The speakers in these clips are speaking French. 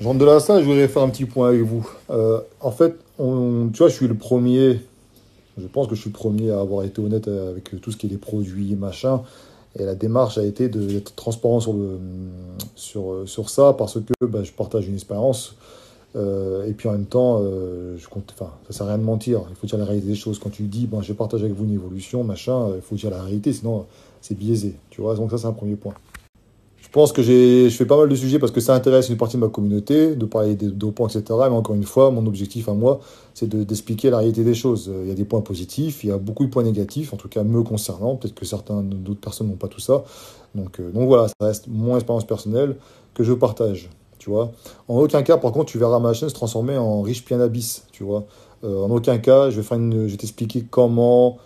Je rentre de la salle, je voudrais faire un petit point avec vous. En fait, tu vois, je suis le premier, je pense que je suis le premier à avoir été honnête avec tout ce qui est les produits, machin. Et la démarche a été d'être transparent sur ça parce que bah, je partage une expérience. Et puis en même temps, je compte, enfin, ça sert à rien de mentir. Il faut dire la réalité des choses. Quand tu dis, bon, je partage avec vous une évolution, machin, il faut dire la réalité, sinon c'est biaisé. Tu vois, donc ça, c'est un premier point. Je pense que je fais pas mal de sujets parce que ça intéresse une partie de ma communauté, de parler des dopants, etc. Mais encore une fois, mon objectif à moi, c'est d'expliquer la réalité des choses. Il y a des points positifs, il y a beaucoup de points négatifs, en tout cas me concernant. Peut-être que certains d'autres personnes n'ont pas tout ça. Donc voilà, ça reste mon expérience personnelle que je partage. Tu vois. En aucun cas, par contre, tu verras ma chaîne se transformer en riche pianabis. Tu vois. En aucun cas, je vais t'expliquer comment,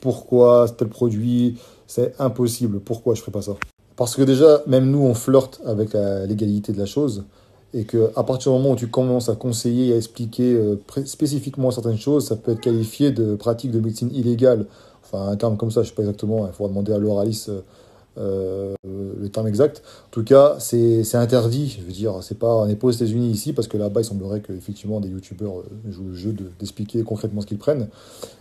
pourquoi tel produit. C'est impossible. Pourquoi je ferais pas ça? Parce que déjà, même nous, on flirte avec la légalité de la chose. Et que à partir du moment où tu commences à conseiller et à expliquer spécifiquement certaines choses, ça peut être qualifié de pratique de médecine illégale. Enfin, un terme comme ça, je ne sais pas exactement. Il faudra demander à l'oraliste le terme exact. En tout cas, c'est interdit. Je veux dire, c'est pas, on n'est pas aux États-Unis ici, parce que là-bas, il semblerait que effectivement des youtubeurs jouent le jeu d'expliquer concrètement ce qu'ils prennent.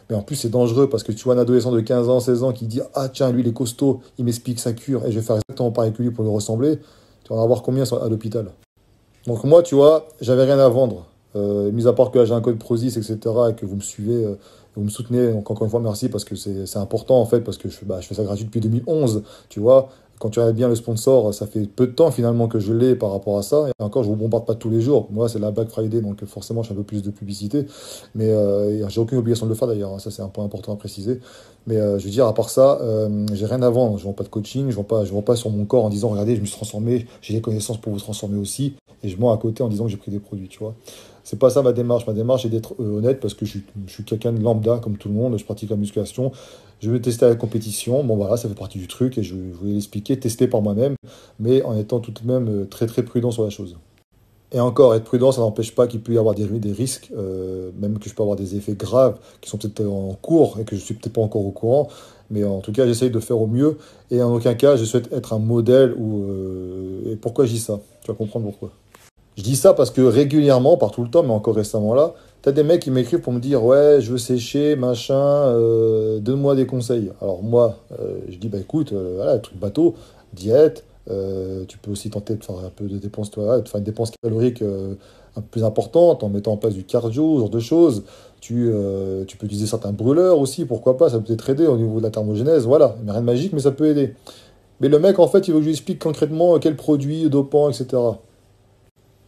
Mais en plus, c'est dangereux parce que tu vois un adolescent de 15 ans, 16 ans qui dit ah, tiens, lui, il est costaud, il m'explique sa cure et je vais faire exactement pareil que lui pour lui ressembler. Tu vas en avoir combien à l'hôpital? Donc, moi, tu vois, j'avais rien à vendre. Mis à part que là, j'ai un code Prozis, etc., et que vous me suivez, vous me soutenez. Donc, encore une fois, merci parce que c'est important en fait, parce que je fais ça gratuit depuis 2011. Tu vois, quand tu regardes bien le sponsor, ça fait peu de temps finalement que je l'ai par rapport à ça. Et encore, je vous bombarde pas tous les jours. Moi, c'est la Black Friday, donc forcément, je fais un peu plus de publicité. Mais et j'ai aucune obligation de le faire d'ailleurs, hein. Ça, c'est un point important à préciser. Mais je veux dire, à part ça, j'ai rien à vendre. Je vends pas de coaching, je vends pas sur mon corps en disant, regardez, je me suis transformé, j'ai les connaissances pour vous transformer aussi. Et je mens à côté en disant que j'ai pris des produits, tu vois. C'est pas ça ma démarche. Ma démarche est d'être honnête parce que je suis quelqu'un de lambda comme tout le monde. Je pratique la musculation. Je veux tester la compétition. Bon, voilà, ça fait partie du truc et je voulais l'expliquer, tester par moi-même, mais en étant tout de même très très prudent sur la chose. Et encore, être prudent, ça n'empêche pas qu'il peut y avoir des risques, même que je peux avoir des effets graves qui sont peut-être en cours et que je suis peut-être pas encore au courant. Mais en tout cas, j'essaye de faire au mieux et en aucun cas, je souhaite être un modèle ou. Et pourquoi je dis ça? Tu vas comprendre pourquoi. Je dis ça parce que régulièrement, par tout le temps, mais encore récemment là, t'as des mecs qui m'écrivent pour me dire ouais, je veux sécher, machin, donne-moi des conseils. Alors moi, je dis bah écoute, voilà, truc bateau, diète, tu peux aussi tenter de faire un peu de dépenses, toi, de faire une dépense calorique un peu plus importante en mettant en place du cardio, ce genre de choses. Tu peux utiliser certains brûleurs aussi, pourquoi pas, ça peut peut-être aider au niveau de la thermogénèse, voilà. Mais rien de magique, mais ça peut aider. Mais le mec, en fait, il veut que je lui explique concrètement quel produit, dopant, etc.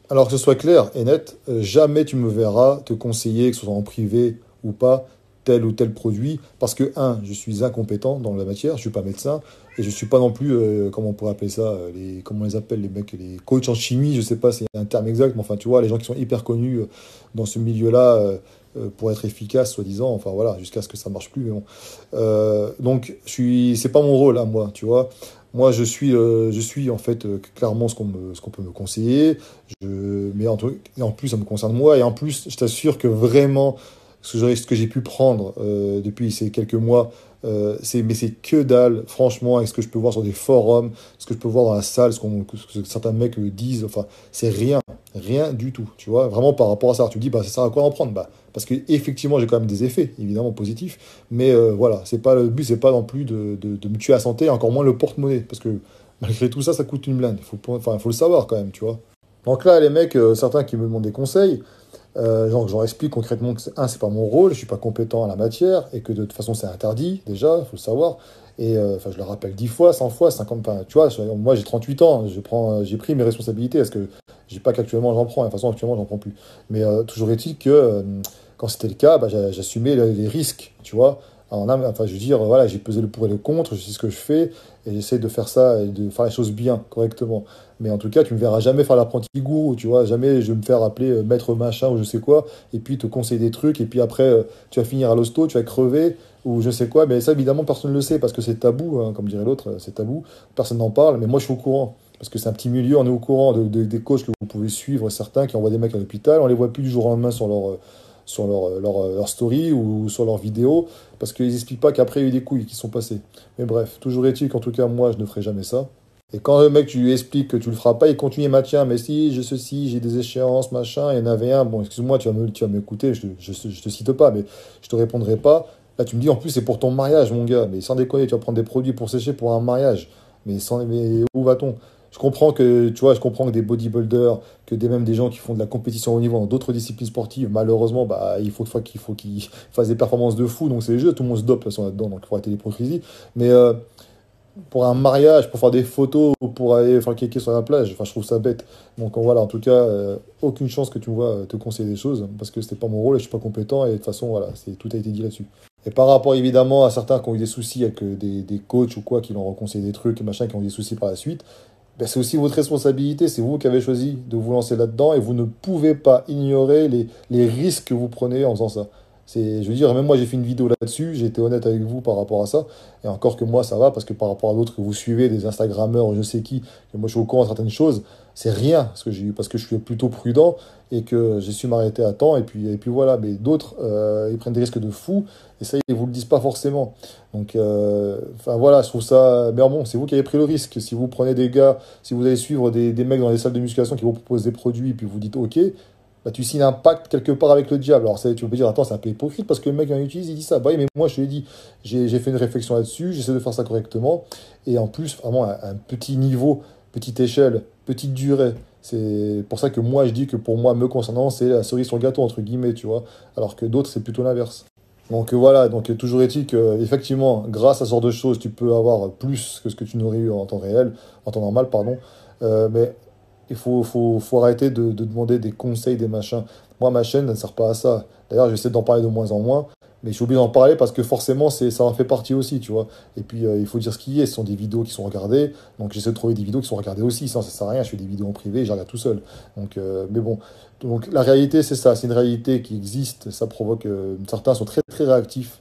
Alors que ce soit clair et net, jamais tu me verras te conseiller, que ce soit en privé ou pas, tel ou tel produit, parce que, un, je suis incompétent dans la matière, je suis pas médecin, et je suis pas non plus, comment on pourrait appeler ça, comment on les appelle les mecs, les coachs en chimie, je sais pas, c'est un terme exact, mais enfin, tu vois, les gens qui sont hyper connus dans ce milieu-là, pour être efficaces, soi-disant, enfin voilà, jusqu'à ce que ça marche plus, mais bon. Donc, c'est pas mon rôle à moi, tu vois. Moi, je suis en fait clairement ce qu'on peut me conseiller. Mais et en plus, ça me concerne moi. Et en plus, je t'assure que vraiment, ce que j'ai pu prendre depuis ces quelques mois, mais c'est que dalle, franchement, avec ce que je peux voir sur des forums, ce que je peux voir dans la salle, ce que certains mecs disent. Enfin, c'est rien, rien du tout. Tu vois, vraiment par rapport à ça. Tu te dis, bah, ça sert à quoi en prendre? Bah, parce que effectivement, j'ai quand même des effets, évidemment positifs. Mais voilà, c'est pas le but, c'est pas non plus de me tuer à santé, encore moins le porte-monnaie. Parce que malgré tout ça, ça coûte une blinde. Faut le savoir quand même, tu vois. Donc là, les mecs, certains qui me demandent des conseils, genre, j'en explique concrètement que, c'est pas mon rôle, je suis pas compétent à la matière, et que de toute façon, c'est interdit, déjà, il faut le savoir. Et enfin, je le rappelle 10 fois, 100 fois, 50 enfin, tu vois, moi j'ai 38 ans, j'ai pris mes responsabilités, parce que j'ai pas qu'actuellement j'en prends, de toute façon, actuellement, j'en prends plus. Mais toujours est-il que quand c'était le cas, bah, j'assumais les risques, tu vois. Enfin, je veux dire, voilà, j'ai pesé le pour et le contre, je sais ce que je fais, et j'essaie de faire ça, et de faire les choses bien, correctement. Mais en tout cas, tu me verras jamais faire l'apprenti gourou, tu vois, jamais je vais me faire appeler maître machin ou je sais quoi, et puis te conseiller des trucs, et puis après, tu vas finir à l'hosto, tu vas crever, ou je sais quoi, mais ça, évidemment, personne ne le sait, parce que c'est tabou, hein, comme dirait l'autre, c'est tabou, personne n'en parle, mais moi, je suis au courant. Parce que c'est un petit milieu, on est au courant des coachs que vous pouvez suivre, certains qui envoient des mecs à l'hôpital, on les voit plus du jour au lendemain sur leur story ou sur leur vidéo, parce qu'ils n'expliquent pas qu'après il y a eu des couilles qui sont passées. Mais bref, toujours est-il qu'en tout cas, moi, je ne ferai jamais ça. Et quand le mec, tu lui expliques que tu le feras pas, il continue, tiens, mais si, j'ai ceci, j'ai des échéances, machin, il y en avait un, bon, excuse-moi, tu vas m'écouter, je te cite pas, mais je te répondrai pas. Là, tu me dis, en plus, c'est pour ton mariage, mon gars, mais sans déconner, tu vas prendre des produits pour sécher pour un mariage. Mais où va-t-on? Je comprends que, tu vois, je comprends que des bodybuilders, même des gens qui font de la compétition au niveau dans d'autres disciplines sportives, malheureusement, bah, qu'il faut qu'ils fassent des performances de fou, donc c'est les jeux, tout le monde se dope, de toute façon, là-dedans, donc il faut arrêter l'hypocrisie. Mais, pour un mariage, pour faire des photos, ou pour aller faire kéké sur la plage. Enfin, je trouve ça bête. Donc voilà, en tout cas, aucune chance que tu me vois te conseiller des choses, parce que c'était pas mon rôle et je suis pas compétent, et de toute façon, voilà, tout a été dit là-dessus. Et par rapport évidemment à certains qui ont eu des soucis avec des coachs ou quoi, qui leur ont conseillé des trucs, et machin, qui ont eu des soucis par la suite, ben, c'est aussi votre responsabilité, c'est vous qui avez choisi de vous lancer là-dedans, et vous ne pouvez pas ignorer les risques que vous prenez en faisant ça. Je veux dire, même moi j'ai fait une vidéo là-dessus, j'ai été honnête avec vous par rapport à ça, et encore que moi ça va, parce que par rapport à d'autres que vous suivez, des Instagrammeurs, ou je sais qui, que moi je suis au courant de certaines choses, c'est rien, parce que je suis plutôt prudent, et que j'ai su m'arrêter à temps, et puis voilà, mais d'autres, ils prennent des risques de fou, et ça ils vous le disent pas forcément. Donc, enfin voilà, je trouve ça, mais bon, c'est vous qui avez pris le risque, si vous prenez des gars, si vous allez suivre des mecs dans les salles de musculation qui vous proposent des produits, et puis vous dites ok, bah, tu signes un pacte quelque part avec le diable. Alors, tu peux dire, attends, c'est un peu hypocrite parce que le mec qui en utilise, il dit ça. Bah oui, mais moi, je lui ai dit, j'ai fait une réflexion là-dessus, j'essaie de faire ça correctement. Et en plus, vraiment, un petit niveau, petite échelle, petite durée. C'est pour ça que moi, je dis que pour moi, me concernant, c'est la cerise sur le gâteau, entre guillemets, tu vois. Alors que d'autres, c'est plutôt l'inverse. Donc voilà, donc toujours est-il que, effectivement, grâce à ce genre de choses, tu peux avoir plus que ce que tu n'aurais eu en temps réel, en temps normal, pardon. Mais il faut arrêter de demander des conseils, des machins. Moi, ma chaîne, elle ne sert pas à ça. D'ailleurs, j'essaie d'en parler de moins en moins, mais j'ai oublié d'en parler parce que forcément, ça en fait partie aussi, tu vois. Et puis, il faut dire ce qu'il y a. Ce sont des vidéos qui sont regardées, donc j'essaie de trouver des vidéos qui sont regardées aussi. Ça sert à rien, je fais des vidéos en privé, je regarde tout seul. Donc, mais bon. Donc, la réalité, c'est ça. C'est une réalité qui existe. Ça provoque. Certains sont très, très réactifs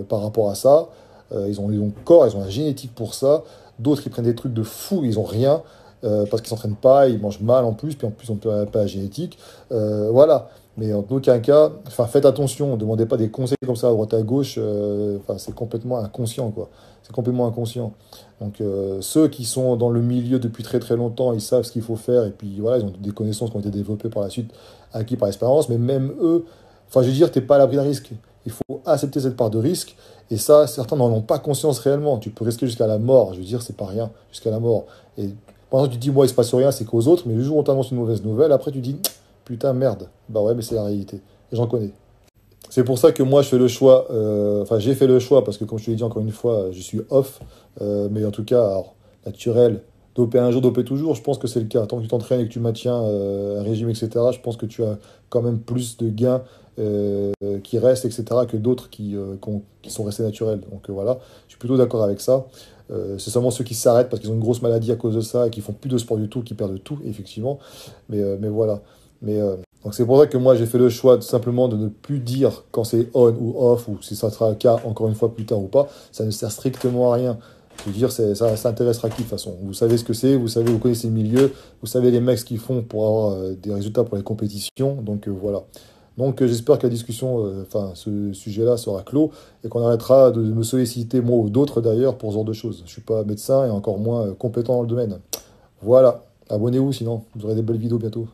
par rapport à ça. Ils ont le corps, ils ont la génétique pour ça. D'autres, ils prennent des trucs de fou, ils ont rien parce qu'ils s'entraînent pas, ils mangent mal en plus, puis en plus on peut pas la génétique. Voilà. Mais en aucun cas, enfin faites attention, ne demandez pas des conseils comme ça à droite à gauche, enfin c'est complètement inconscient quoi. C'est complètement inconscient. Donc ceux qui sont dans le milieu depuis très très longtemps, ils savent ce qu'il faut faire et puis voilà, ils ont des connaissances qui ont été développées par la suite, acquis par l'expérience, mais même eux, enfin je veux dire, t'es pas à l'abri d'un risque. Il faut accepter cette part de risque et ça, certains n'en ont pas conscience réellement. Tu peux risquer jusqu'à la mort, je veux dire, c'est pas rien, jusqu'à la mort. Et pendant que tu te dis, moi, il se passe rien, c'est qu'aux autres, mais le jour où on t'annonce une mauvaise nouvelle, après tu dis, putain, merde. Bah ouais, mais c'est la réalité. Et j'en connais. C'est pour ça que moi, je fais le choix, enfin, j'ai fait le choix, parce que comme je te l'ai dit encore une fois, je suis off, mais en tout cas, alors, naturel, doper un jour, doper toujours, je pense que c'est le cas. Tant que tu t'entraînes et que tu maintiens un régime, etc., je pense que tu as quand même plus de gains qui restent, etc., que d'autres qui sont restés naturels. Donc voilà, je suis plutôt d'accord avec ça. C'est seulement ceux qui s'arrêtent parce qu'ils ont une grosse maladie à cause de ça et qui font plus de sport du tout, qui perdent tout, effectivement. Mais voilà. Donc c'est pour ça que moi j'ai fait le choix tout simplement de ne plus dire quand c'est on ou off ou si ça sera le cas encore une fois plus tard ou pas. Ça ne sert strictement à rien. Je veux dire, ça intéressera qui de toute façon. Vous savez ce que c'est, vous connaissez le milieu, vous savez les mecs ce qu'ils font pour avoir des résultats pour les compétitions. Donc voilà. Donc j'espère que la discussion, enfin ce sujet-là sera clos et qu'on arrêtera de me solliciter, moi ou d'autres d'ailleurs, pour ce genre de choses. Je ne suis pas médecin et encore moins compétent dans le domaine. Voilà. Abonnez-vous sinon, vous aurez des belles vidéos bientôt.